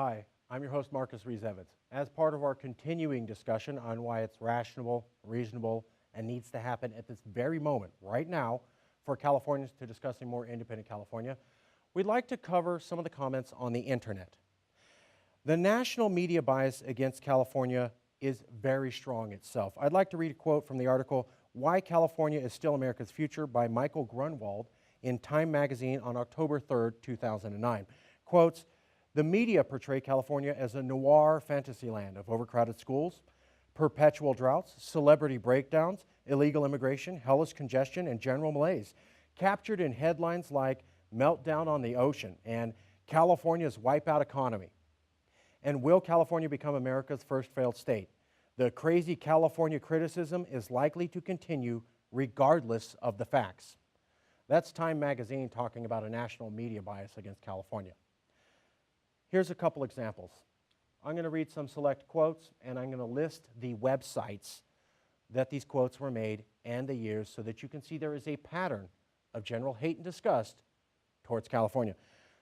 Hi, I'm your host, Marcus Rees-Evans. As part of our continuing discussion on why it's rational, reasonable, and needs to happen at this very moment, right now, for Californians to discuss a more independent California, we'd like to cover some of the comments on the internet. The national media bias against California is very strong itself. I'd like to read a quote from the article, Why California is Still America's Future by Michael Grunwald in Time magazine on October 3rd, 2009. Quotes, the media portray California as a noir fantasyland of overcrowded schools, perpetual droughts, celebrity breakdowns, illegal immigration, hellish congestion, and general malaise, captured in headlines like Meltdown on the Ocean and California's wipeout economy. And will California become America's first failed state? The Krazy-Kalifornia criticism is likely to continue regardless of the facts. That's Time magazine talking about a national media bias against California. Here's a couple examples. I'm going to read some select quotes, and I'm going to list the websites that these quotes were made and the years so that you can see there is a pattern of general hate and disgust towards California.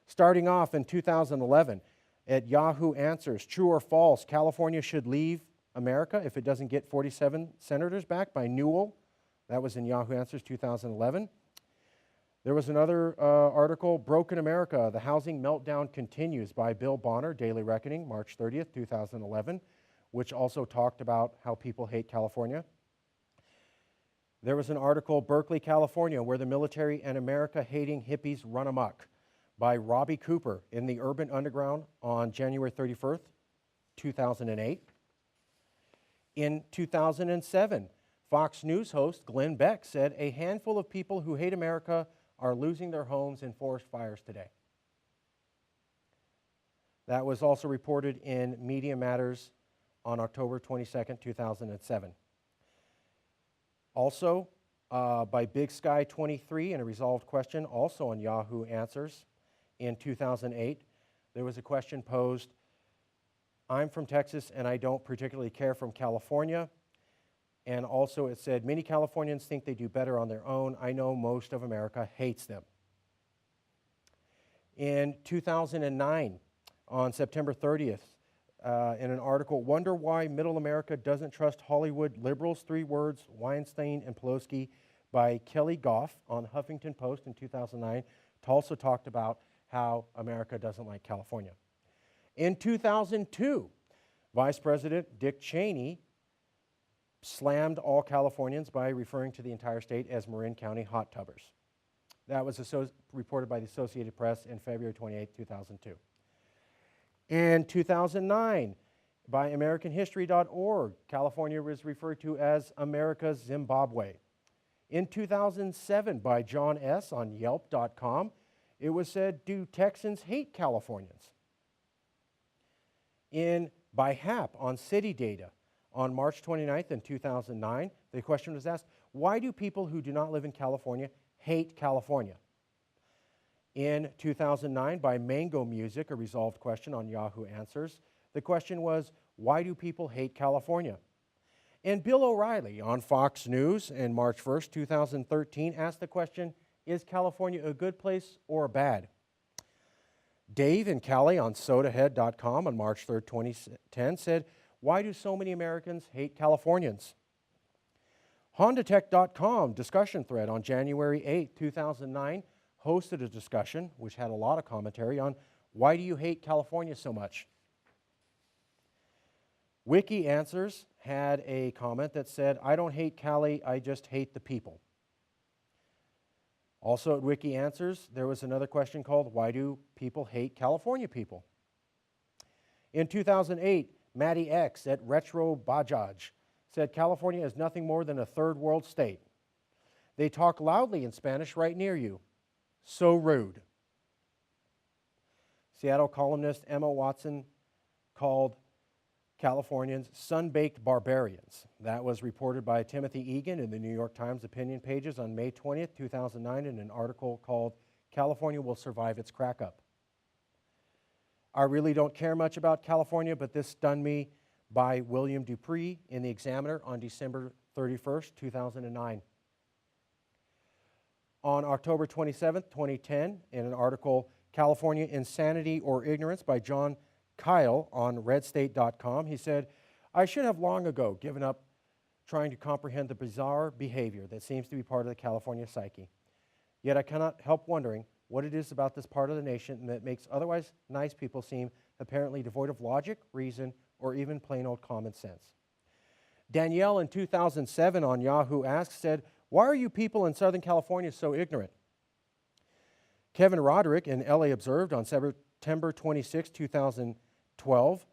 Starting off in 2011, at Yahoo Answers, true or false, California should leave America if it doesn't get 47 senators back, by Newell. That was in Yahoo Answers 2011. There was another article, Broken America, the Housing Meltdown Continues, by Bill Bonner, Daily Reckoning, March 30th, 2011, which also talked about how people hate California. There was an article, Berkeley, California, where the military and America-hating hippies run amok, by Robbie Cooper in the Urban Underground on January 31st, 2008. In 2007, Fox News host Glenn Beck said a handful of people who hate America are losing their homes in forest fires today. That was also reported in Media Matters on October 22nd, 2007. Also, by Big Sky 23 in a resolved question, also on Yahoo Answers in 2008, there was a question posed, I'm from Texas and I don't particularly care from California. And also it said, many Californians think they do better on their own. I know most of America hates them. In 2009, on September 30th, in an article, Wonder Why Middle America Doesn't Trust Hollywood Liberals, 3 words, Weinstein and Pelosi, by Kelly Goff on Huffington Post in 2009, also talked about how America doesn't like California. In 2002, Vice President Dick Cheney slammed all Californians by referring to the entire state as Marin County hot tubbers. That was reported by the Associated Press in February 28, 2002. In 2009, by AmericanHistory.org, California was referred to as America's Zimbabwe. In 2007, by John S. on Yelp.com, it was said, do Texans hate Californians? By HAP on City Data, on March 29th in 2009, the question was asked, why do people who do not live in California hate California? In 2009, by Mango Music, a resolved question on Yahoo Answers, the question was, why do people hate California? And Bill O'Reilly on Fox News in March 1st, 2013, asked the question, is California a good place or bad? Dave and Callie on sodahead.com on March 3rd, 2010 said, why do so many Americans hate Californians? HondaTech.com discussion thread on January 8, 2009 hosted a discussion which had a lot of commentary on why do you hate California so much? Wiki Answers had a comment that said, I don't hate Cali, I just hate the people. Also at Wiki Answers, there was another question called, why do people hate California people? In 2008, Matty X at Retro Bajaj said California is nothing more than a third world state. They talk loudly in Spanish right near you. So rude. Seattle columnist Emma Watson called Californians sun-baked barbarians. That was reported by Timothy Egan in the New York Times opinion pages on May 20th, 2009 in an article called California Will Survive Its Crack-Up. I really don't care much about California, but this stunned me, by William Dupree in the Examiner on December 31st, 2009. On October 27th, 2010, in an article, California Insanity or Ignorance by John Kyle on redstate.com. He said, I should have long ago given up trying to comprehend the bizarre behavior that seems to be part of the California psyche. Yet I cannot help wondering what it is about this part of the nation that makes otherwise nice people seem apparently devoid of logic, reason, or even plain old common sense. Danielle in 2007 on Yahoo Ask said, why are you people in Southern California so ignorant? Kevin Roderick in LA Observed on September 26, 2012,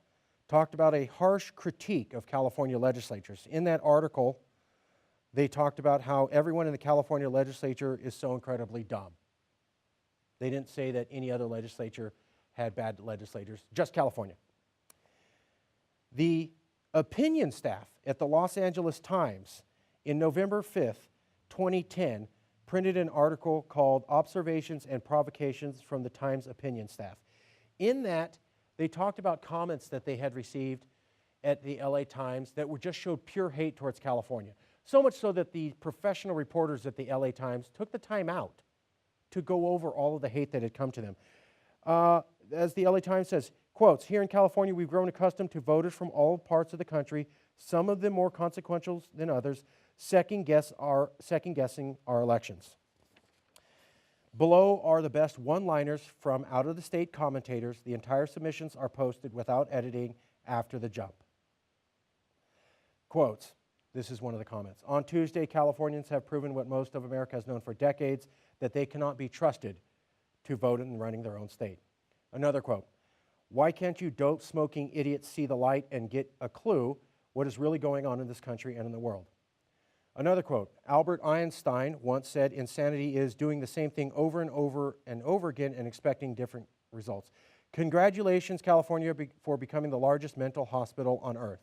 talked about a harsh critique of California legislatures. In that article, they talked about how everyone in the California legislature is so incredibly dumb. They didn't say that any other legislature had bad legislators, just California. The opinion staff at the Los Angeles Times in November 5th, 2010, printed an article called Observations and Provocations from the Times Opinion Staff. In that, they talked about comments that they had received at the LA Times that were just showed pure hate towards California. So much so that the professional reporters at the LA Times took the time out to go over all of the hate that had come to them. As the LA Times says, quotes, here in California, we've grown accustomed to voters from all parts of the country, some of them more consequential than others, second-guessing our elections. Below are the best one-liners from out-of-the-state commentators. The entire submissions are posted without editing after the jump. Quotes, this is one of the comments. On Tuesday, Californians have proven what most of America has known for decades, that they cannot be trusted to vote in running their own state. Another quote, why can't you dope-smoking idiots see the light and get a clue what is really going on in this country and in the world? Another quote, Albert Einstein once said, insanity is doing the same thing over and over and over again and expecting different results. Congratulations, California, for becoming the largest mental hospital on earth.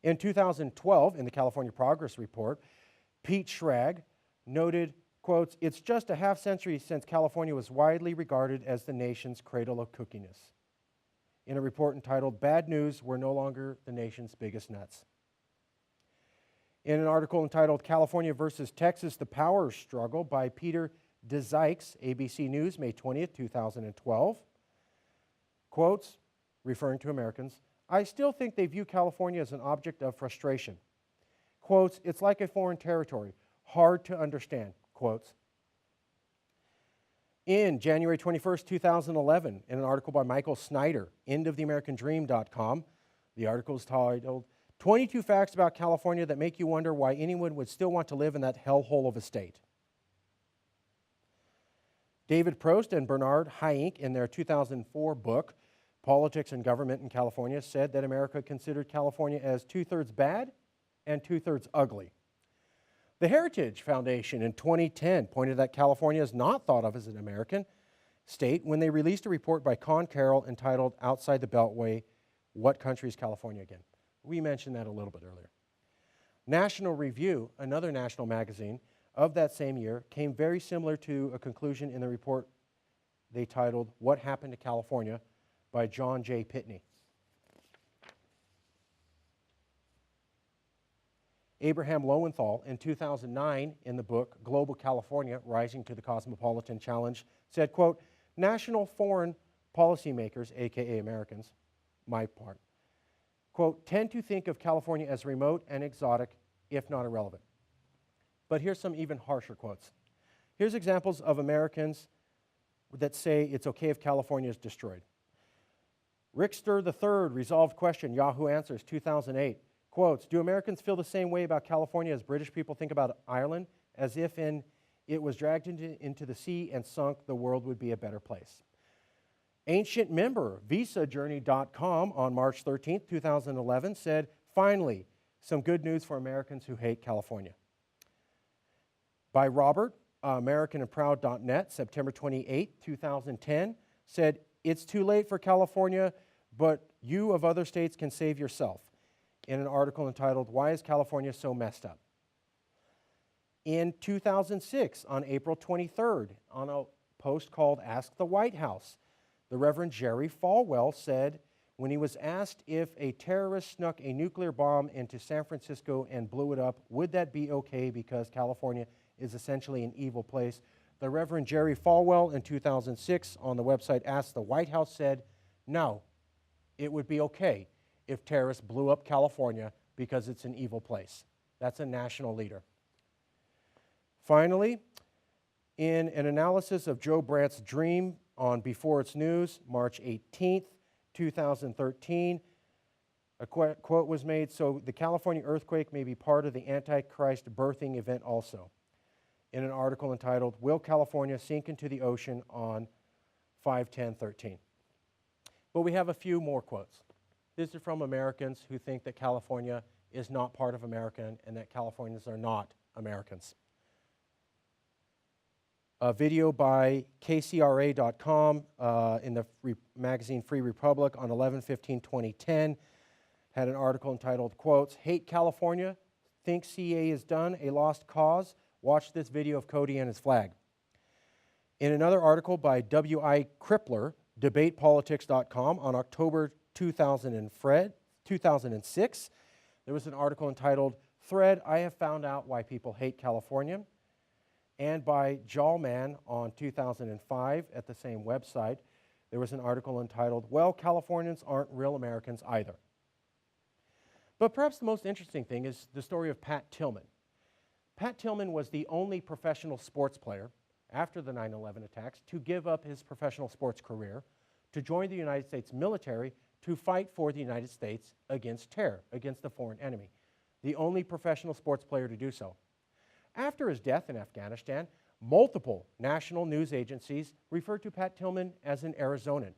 In 2012, in the California Progress Report, Pete Schrag noted, quotes, it's just a half century since California was widely regarded as the nation's cradle of cookiness. In a report entitled, Bad News, We're No Longer the Nation's Biggest Nuts. In an article entitled California versus Texas, The Power Struggle by Peter DeZykes, ABC News, May 20th, 2012, quotes, referring to Americans, I still think they view California as an object of frustration. Quotes, it's like a foreign territory, hard to understand, quotes. In January 21st, 2011, in an article by Michael Snyder, endoftheamericandream.com, the article is titled, 22 Facts About California That Make You Wonder Why Anyone Would Still Want to Live in That Hellhole of a State. David Prost and Bernard Hayek, in their 2004 book, Politics and Government in California, said that America considered California as 2/3 bad and 2/3 ugly. The Heritage Foundation in 2010 pointed that California is not thought of as an American state when they released a report by Con Carroll entitled Outside the Beltway, What Country is California Again? We mentioned that a little bit earlier. National Review, another national magazine of that same year, came very similar to a conclusion in the report they titled What Happened to California by John J. Pitney. Abraham Lowenthal, in 2009, in the book Global California, Rising to the Cosmopolitan Challenge, said, quote, national foreign policymakers, aka Americans, my part, quote, tend to think of California as remote and exotic, if not irrelevant. But here's some even harsher quotes. Here's examples of Americans that say it's okay if California is destroyed. Rickster III, Resolved Question, Yahoo Answers, 2008, quotes, do Americans feel the same way about California as British people think about Ireland, as if it was dragged into the sea and sunk, the world would be a better place? Ancient member, visajourney.com, on March 13th, 2011, said, finally, some good news for Americans who hate California. By Robert, AmericanandProud.net, September 28, 2010, said, it's too late for California, but you of other states can save yourself, in an article entitled, Why is California So Messed Up? In 2006, on April 23rd, on a post called Ask the White House, the Reverend Jerry Falwell said, when he was asked if a terrorist snuck a nuclear bomb into San Francisco and blew it up, would that be okay because California is essentially an evil place? The Reverend Jerry Falwell in 2006 on the website Ask the White House said, no, it would be okay if terrorists blew up California because it's an evil place. That's a national leader. Finally, in an analysis of Joe Brandt's dream on Before It's News, March 18th, 2013, a quote was made, "So the California earthquake may be part of the Antichrist birthing event also," in an article entitled, "Will California Sink into the Ocean on 5/10/13?" But we have a few more quotes. These are from Americans who think that California is not part of America and that Californians are not Americans. A video by KCRA.com in the magazine Free Republic on 11/15/2010 had an article entitled, quotes, "Hate California, think CA is done, a lost cause. Watch this video of Cody and his flag." In another article by W.I. Crippler, debatepolitics.com on October 2006, there was an article entitled, "Thread, I have found out why people hate California." And by Jallman on 2005 at the same website, there was an article entitled, "Well, Californians aren't real Americans either." But perhaps the most interesting thing is the story of Pat Tillman. Pat Tillman was the only professional sports player after the 9/11 attacks to give up his professional sports career to join the United States military to fight for the United States against terror, against the foreign enemy. The only professional sports player to do so. After his death in Afghanistan, multiple national news agencies referred to Pat Tillman as an Arizonan.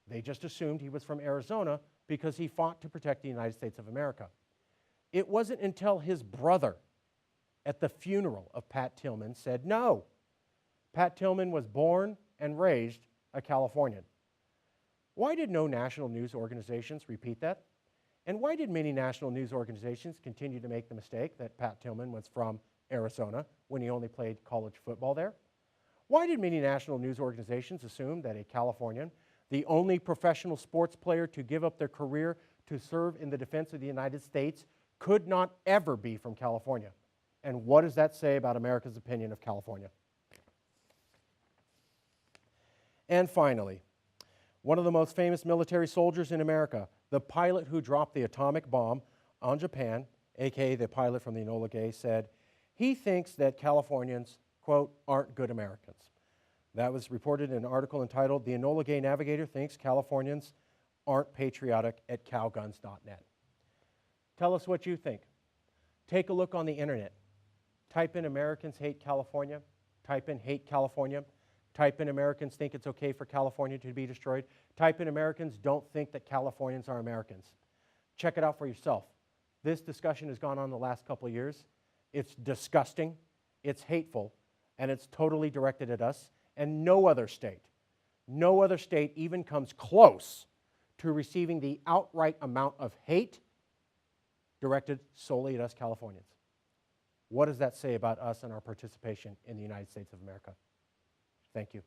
They just assumed he was from Arizona because he fought to protect the United States of America. It wasn't until his brother at the funeral of Pat Tillman said, no, Pat Tillman was born and raised a Californian. Why did no national news organizations repeat that? And why did many national news organizations continue to make the mistake that Pat Tillman was from Arizona when he only played college football there? Why did many national news organizations assume that a Californian, the only professional sports player to give up their career to serve in the defense of the United States, could not ever be from California? And what does that say about America's opinion of California? And finally, one of the most famous military soldiers in America, the pilot who dropped the atomic bomb on Japan, aka the pilot from the Enola Gay, said he thinks that Californians, quote, aren't good Americans. That was reported in an article entitled, "The Enola Gay Navigator Thinks Californians Aren't Patriotic" at cowguns.net. Tell us what you think. Take a look on the internet. Type in "Americans hate California." Type in "hate California." Type in "Americans think it's okay for California to be destroyed." Type in "Americans don't think that Californians are Americans." Check it out for yourself. This discussion has gone on the last couple of years. It's disgusting, it's hateful, and it's totally directed at us. And no other state even comes close to receiving the outright amount of hate directed solely at us Californians. What does that say about us and our participation in the United States of America? Thank you.